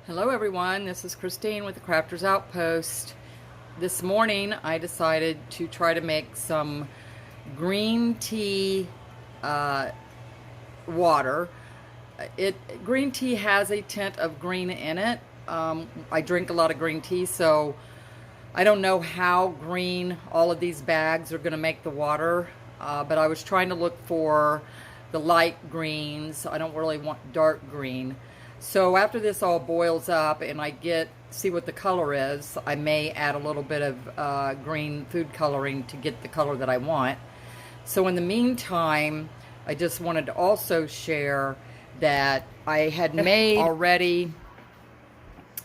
Hello everyone, this is Christine with the Crafters Outpost. This morning I decided to try to make some green tea water. Green tea has a tint of green in it. I drink a lot of green tea, so I don't know how green all of these bags are going to make the water, but I was trying to look for the light greens. I don't really want dark green. So after this all boils up and I see what the color is, I may add a little bit of green food coloring to get the color that I want. So in the meantime, I just wanted to also share that I had made already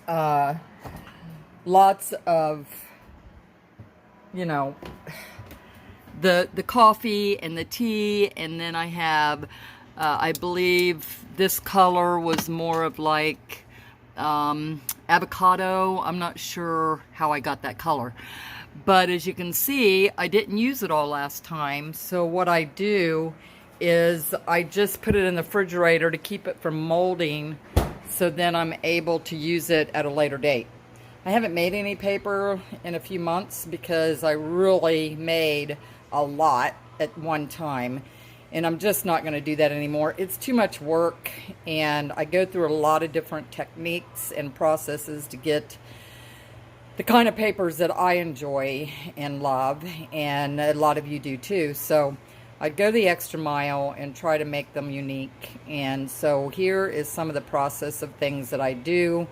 lots of, the coffee and the tea, and then I have I believe this color was more of like avocado. I'm not sure how I got that color, but as you can see, I didn't use it all last time. So what I do is I just put it in the refrigerator to keep it from molding, so then I'm able to use it at a later date. I haven't made any paper in a few months because I really made a lot at one time, and I'm just not going to do that anymore. It's too much work, and I go through a lot of different techniques and processes to get the kind of papers that I enjoy and love, and a lot of you do too. So I'd go the extra mile and try to make them unique. And so here is some of the process of things that I do.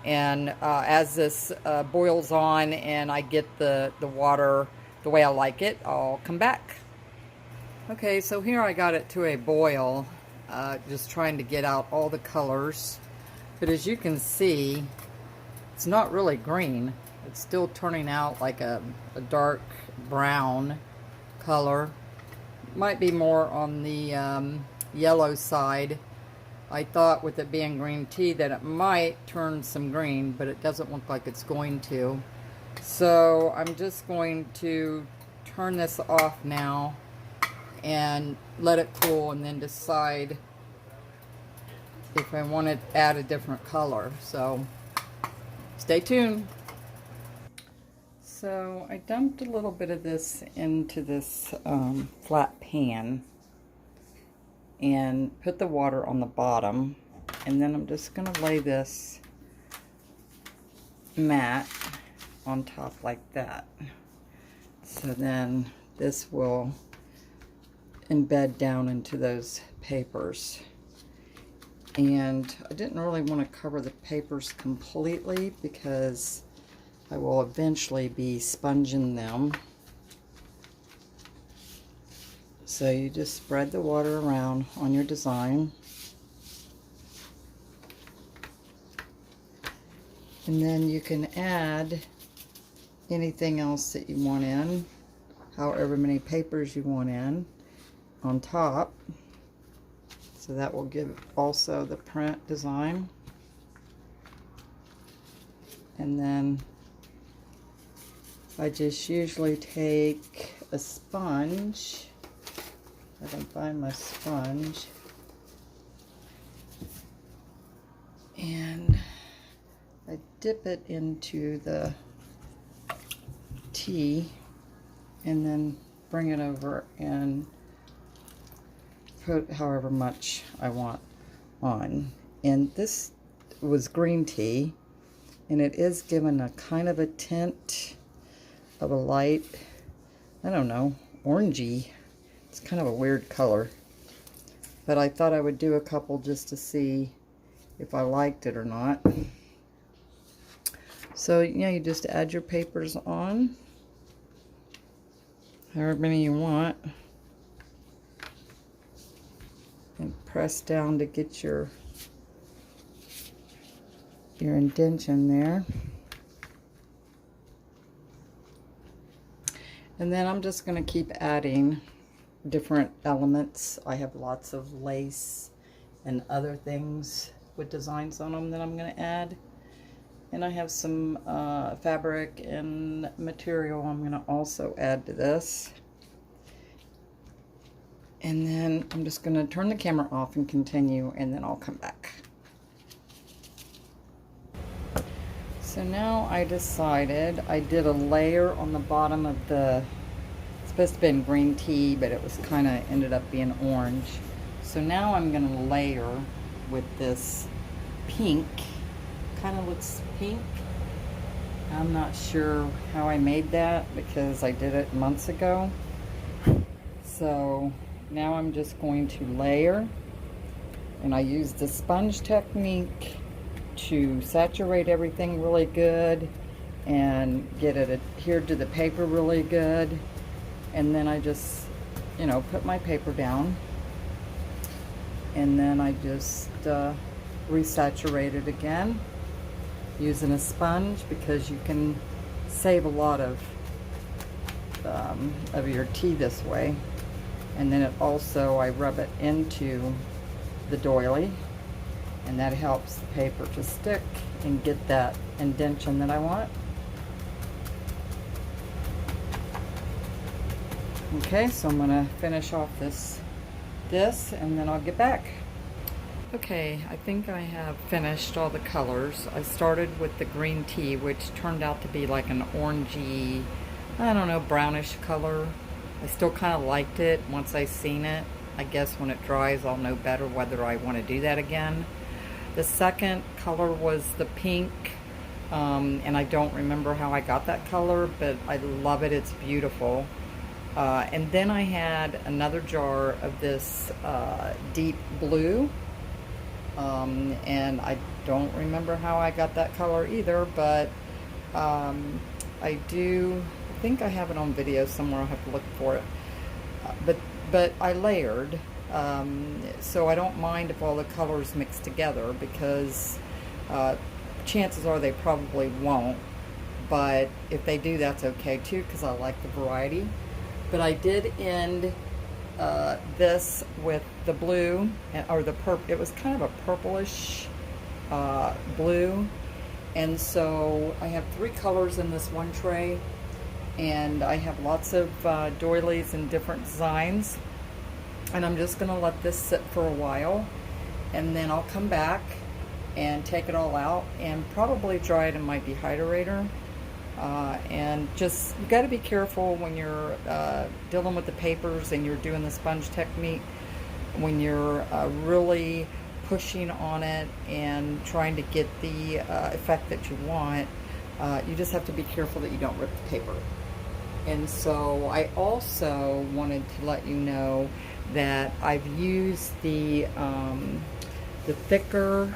And as this boils on and I get the water the way I like it, I'll come back. Okay, so here I got it to a boil, just trying to get out all the colors. But as you can see, it's not really green. It's still turning out like a dark brown color. Might be more on the yellow side. I thought with it being green tea that it might turn some green, but it doesn't look like it's going to. So I'm just going to turn this off now and let it cool, and then decide if I want to add a different color. So stay tuned. So I dumped a little bit of this into this flat pan and put the water on the bottom, and then I'm just going to lay this mat on top like that. So then this will embed down into those papers. And I didn't really want to cover the papers completely because I will eventually be sponging them. So you just spread the water around on your design. And then you can add anything else that you want in, however many papers you want in on top. So that will give also the print design. And then I just usually take a sponge. I can find my sponge, and I dip it into the tea and then bring it over and put however much I want on. And this was green tea, and it is given a kind of a tint of a light, I don't know, orangey. It's kind of a weird color, but I thought I would do a couple just to see if I liked it or not. So, you just add your papers on, however many you want, and press down to get your indentation there. And then I'm just going to keep adding different elements. I have lots of lace and other things with designs on them that I'm going to add. And I have some fabric and material I'm going to also add to this. And then I'm just going to turn the camera off and continue, and then I'll come back. So now I decided, I did a layer on the bottom of the, it's supposed to be green tea, but it was kind of ended up being orange. So now I'm going to layer with this pink, kind of looks pink. I'm not sure how I made that because I did it months ago. So now I'm just going to layer, and I use the sponge technique to saturate everything really good and get it adhered to the paper really good. And then I just, you know, put my paper down, and then I just resaturate it again using a sponge, because you can save a lot of your tea this way. And then it also, I rub it into the doily, and that helps the paper to stick and get that indentation that I want. Okay, so I'm gonna finish off this and then I'll get back. Okay, I think I have finished all the colors. I started with the green tea, which turned out to be like an orangey, I don't know, brownish color. I still kind of liked it once I seen it. I guess when it dries I'll know better whether I want to do that again. The second color was the pink, and I don't remember how I got that color, but I love it, it's beautiful. And then I had another jar of this deep blue, and I don't remember how I got that color either, but I think I have it on video somewhere. I'll have to look for it. But I layered, so I don't mind if all the colors mix together, because chances are they probably won't, but if they do, that's okay too, because I like the variety. But I did end this with the blue, or the purple. It was kind of a purplish blue, and so I have 3 colors in this one tray, and I have lots of doilies and different designs, and I'm just going to let this sit for a while, and then I'll come back and take it all out and probably dry it in my dehydrator. And just, you got to be careful when you're dealing with the papers and you're doing the sponge technique, when you're really pushing on it and trying to get the effect that you want. You just have to be careful that you don't rip the paper. And so I also wanted to let you know that I've used the thicker,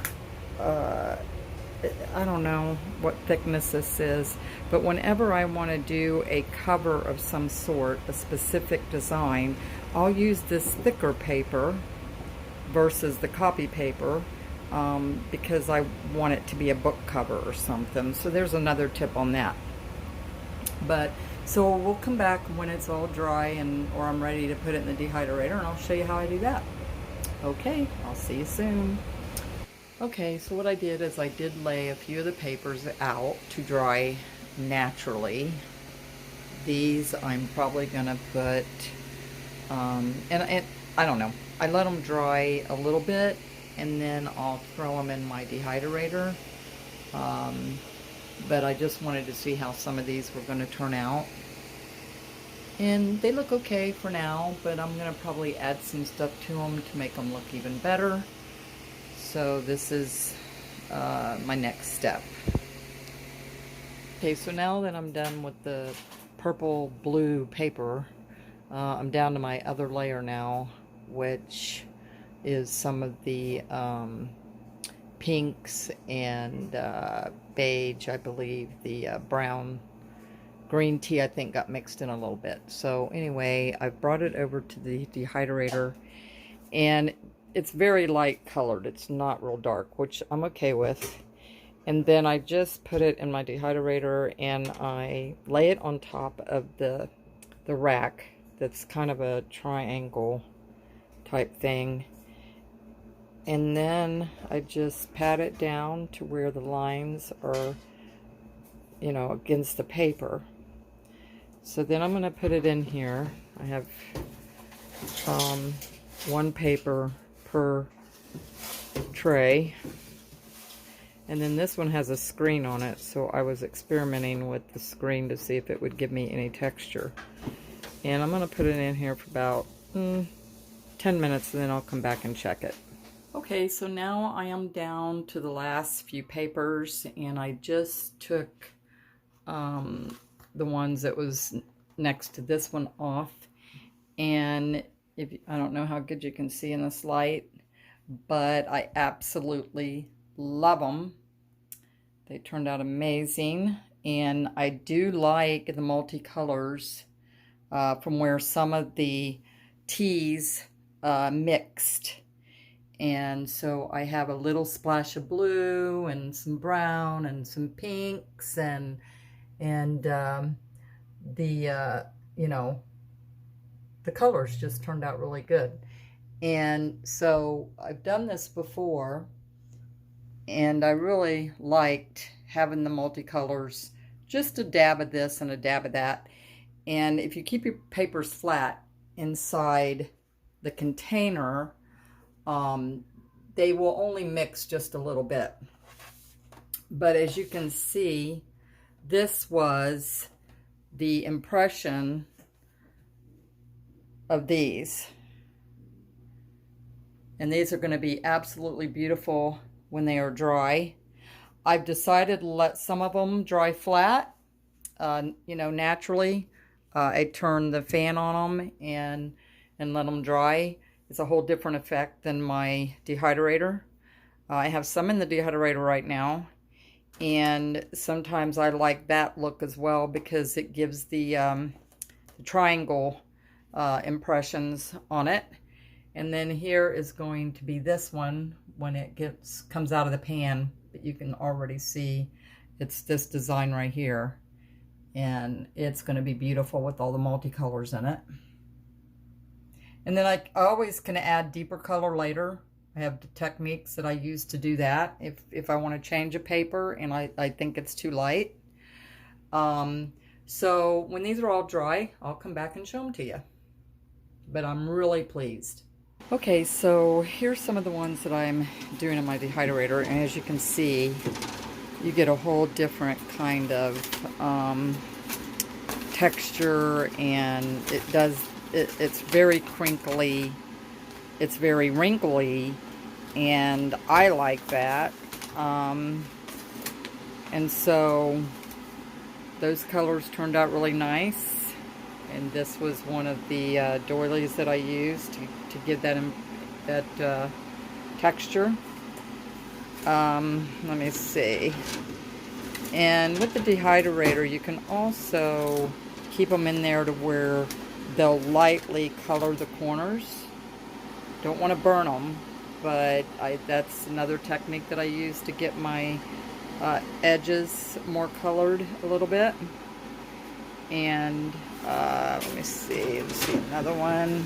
I don't know what thickness this is, but whenever I want to do a cover of some sort, a specific design, I'll use this thicker paper versus the copy paper, because I want it to be a book cover or something. So there's another tip on that. But so we'll come back when it's all dry, and or I'm ready to put it in the dehydrator, and I'll show you how I do that. Okay, I'll see you soon. Okay, so what I did is I did lay a few of the papers out to dry naturally. These I'm probably gonna put, and I don't know, I let them dry a little bit, and then I'll throw them in my dehydrator. But I just wanted to see how some of these were going to turn out. And they look okay for now, but I'm going to probably add some stuff to them to make them look even better. So this is my next step. Okay, so now that I'm done with the purple blue paper, I'm down to my other layer now, which is some of the pinks and beige, I believe. The brown green tea, I think, got mixed in a little bit. So anyway, I've brought it over to the dehydrator, and it's very light colored. It's not real dark, which I'm okay with. And then I just put it in my dehydrator, and I lay it on top of the rack that's kind of a triangle type thing. And then I just pat it down to where the lines are, you know, against the paper. So then I'm going to put it in here. I have one paper per tray. And then this one has a screen on it, so I was experimenting with the screen to see if it would give me any texture. And I'm going to put it in here for about 10 minutes, and then I'll come back and check it. Okay, so now I am down to the last few papers, and I just took the ones that was next to this one off. And I don't know how good you can see in this light, but I absolutely love them. They turned out amazing, and I do like the multicolors from where some of the teas mixed. And so I have a little splash of blue and some brown and some pinks, and you know, the colors just turned out really good. And so I've done this before, and I really liked having the multicolors, just a dab of this and a dab of that. And if you keep your papers flat inside the container, they will only mix just a little bit. But as you can see, this was the impression of these. And these are going to be absolutely beautiful when they are dry. I've decided to let some of them dry flat, you know, naturally. I turn the fan on them and let them dry. It's a whole different effect than my dehydrator. I have some in the dehydrator right now, and sometimes I like that look as well because it gives the triangle impressions on it. And then here is going to be this one when it comes out of the pan, but you can already see it's this design right here, and it's going to be beautiful with all the multicolors in it. And then I always can add deeper color later. I have the techniques that I use to do that if I want to change a paper and I think it's too light. So when these are all dry, I'll come back and show them to you. But I'm really pleased. Okay, so here's some of the ones that I'm doing in my dehydrator, and as you can see, you get a whole different kind of texture, and it's very crinkly, it's very wrinkly, and I like that. And so those colors turned out really nice. And this was one of the doilies that I used to give that texture. Let me see. And with the dehydrator, you can also keep them in there to where they'll lightly color the corners. Don't want to burn them, but that's another technique that I use to get my edges more colored a little bit. And let me see, another one.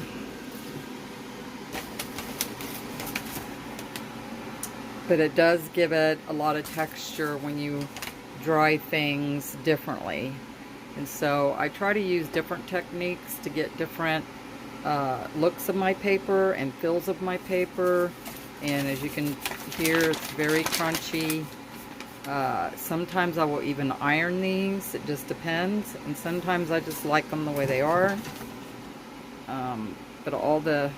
But it does give it a lot of texture when you dry things differently. And so I try to use different techniques to get different looks of my paper and feels of my paper. And as you can hear, it's very crunchy. Sometimes I will even iron these, it just depends, and sometimes I just like them the way they are. But all the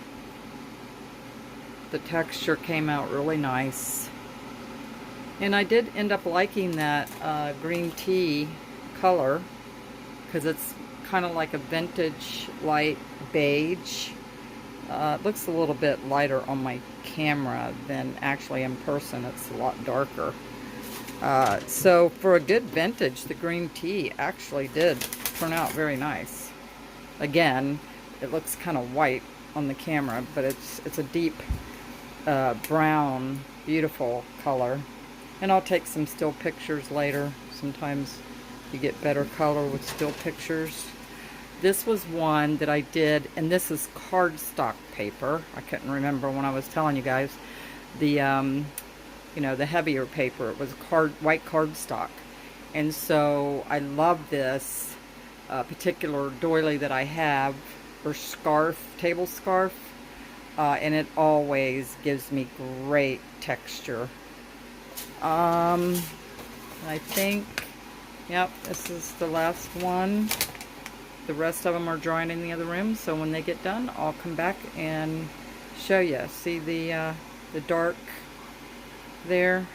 texture came out really nice. And I did end up liking that green tea color because it's kind of like a vintage light beige. It looks a little bit lighter on my camera than actually in person. It's a lot darker. So for a good vintage, the green tea actually did turn out very nice. Again, it looks kind of white on the camera, but it's a deep brown, beautiful color. And I'll take some still pictures later. Sometimes you get better color with still pictures. This was one that I did, and this is cardstock paper. I couldn't remember when I was telling you guys. The you know, the heavier paper. It was white cardstock. And so I love this particular doily that I have, or scarf, table scarf, and it always gives me great texture. I think, yep, this is the last one. The rest of them are drying in the other room, so when they get done, I'll come back and show you. See the dark there?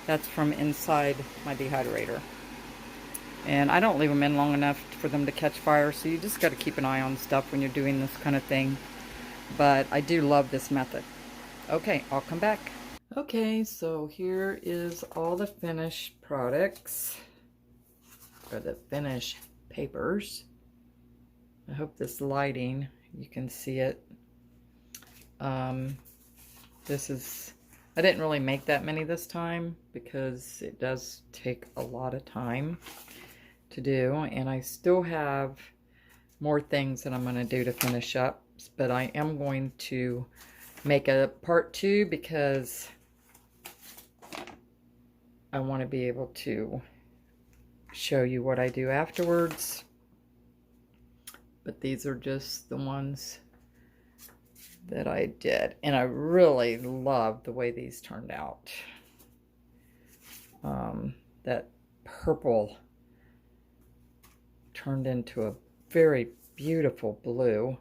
That's from inside my dehydrator. And I don't leave them in long enough for them to catch fire, so you just got to keep an eye on stuff when you're doing this kind of thing. But I do love this method. Okay, I'll come back. Okay, so here is all the finished products, or the finished papers. I hope this lighting, you can see it. This is, I didn't really make that many this time because it does take a lot of time to do, and I still have more things that I'm going to do to finish up, but I am going to make a part 2 because I want to be able to show you what I do afterwards. But these are just the ones that I did, and I really love the way these turned out. That purple turned into a very beautiful blue.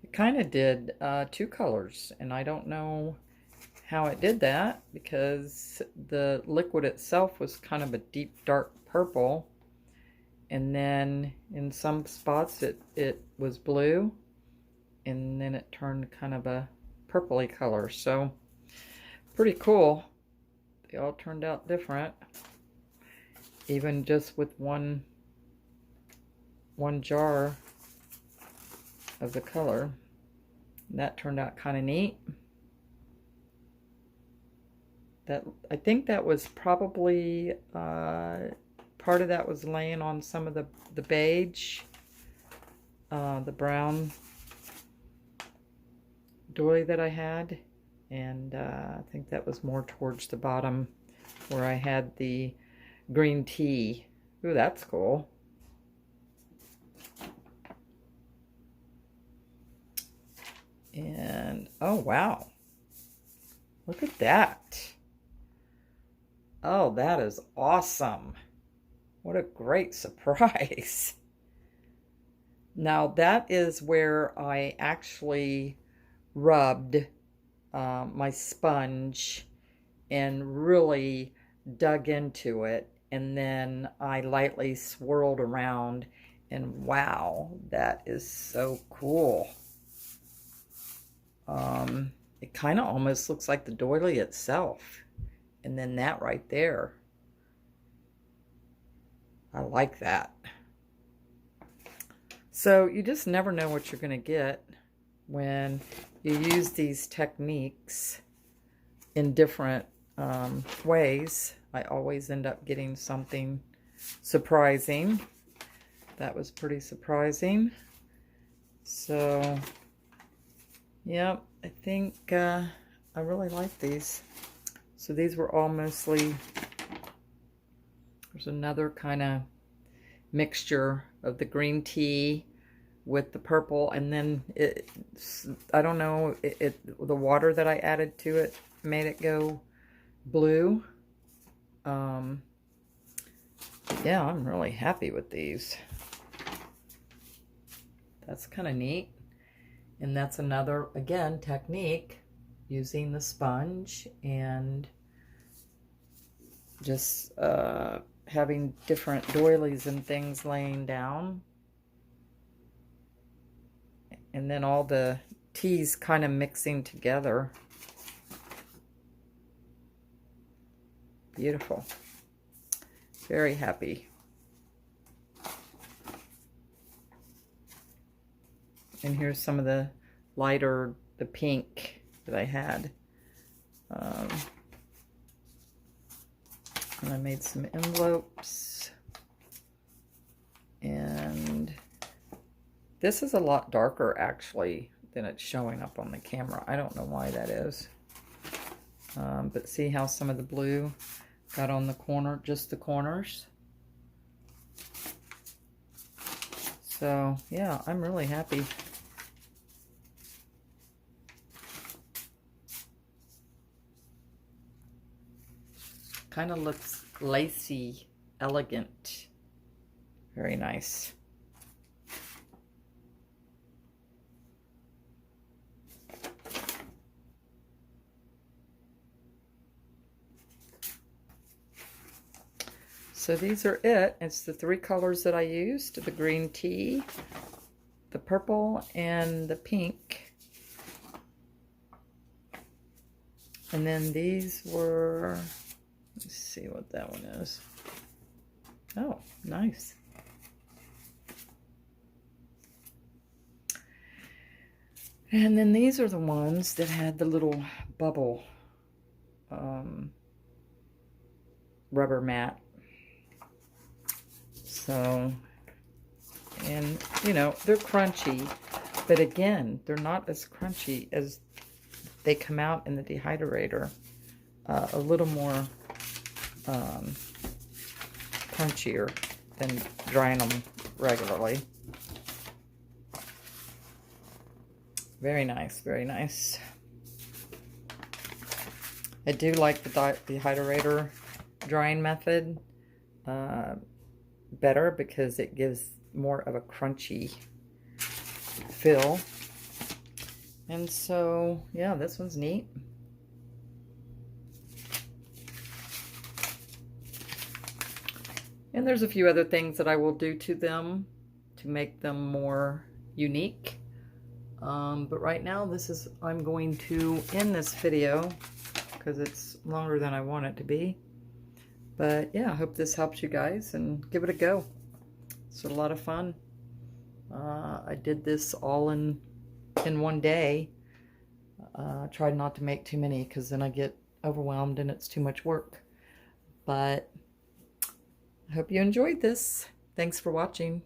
It kind of did 2 colors, and I don't know how it did that because the liquid itself was kind of a deep dark purple, and then in some spots it was blue, and then it turned kind of a purpley color. So pretty cool. They all turned out different, even just with one jar of the color. And that turned out kind of neat. That, I think that was probably part of that was laying on some of the beige, the brown doily that I had, and I think that was more towards the bottom where I had the green tea. Ooh, that's cool. And oh wow, look at that. Oh, that is awesome. What a great surprise. Now that is where I actually rubbed my sponge and really dug into it, and then I lightly swirled around, and wow, that is so cool. It kind of almost looks like the doily itself, and then that right there, I like that. So you just never know what you're going to get when you use these techniques in different ways. I always end up getting something surprising. That was pretty surprising. So, yeah, I think I really like these. So these were all mostly, there's another kind of mixture of the green tea with the purple, and then I don't know, the water that I added to it made it go blue. Yeah, I'm really happy with these. That's kind of neat. And that's another, again, technique, using the sponge and just having different doilies and things laying down. And then all the teas kind of mixing together. Beautiful. Very happy. And here's some of the lighter, the pink that I had. And I made some envelopes. And this is a lot darker, actually, than it's showing up on the camera. I don't know why that is. But see how some of the blue got on the corner, just the corners. So, yeah, I'm really happy. Kind of looks lacy, elegant. Very nice. So these are it. It's the 3 colors that I used, the green tea, the purple, and the pink. And then these were, let's see what that one is. Oh, nice. And then these are the ones that had the little bubble rubber mat. So, and you know, they're crunchy, but again, they're not as crunchy as they come out in the dehydrator. A little more crunchier than drying them regularly. Very nice, very nice. I do like the dehydrator drying method better because it gives more of a crunchy feel. And so, yeah, this one's neat. And there's a few other things that I will do to them to make them more unique. But right now, I'm going to end this video because it's longer than I want it to be. But yeah, I hope this helps you guys and give it a go. It's a lot of fun. I did this all in one day. Tried not to make too many because then I get overwhelmed and it's too much work. But I hope you enjoyed this. Thanks for watching.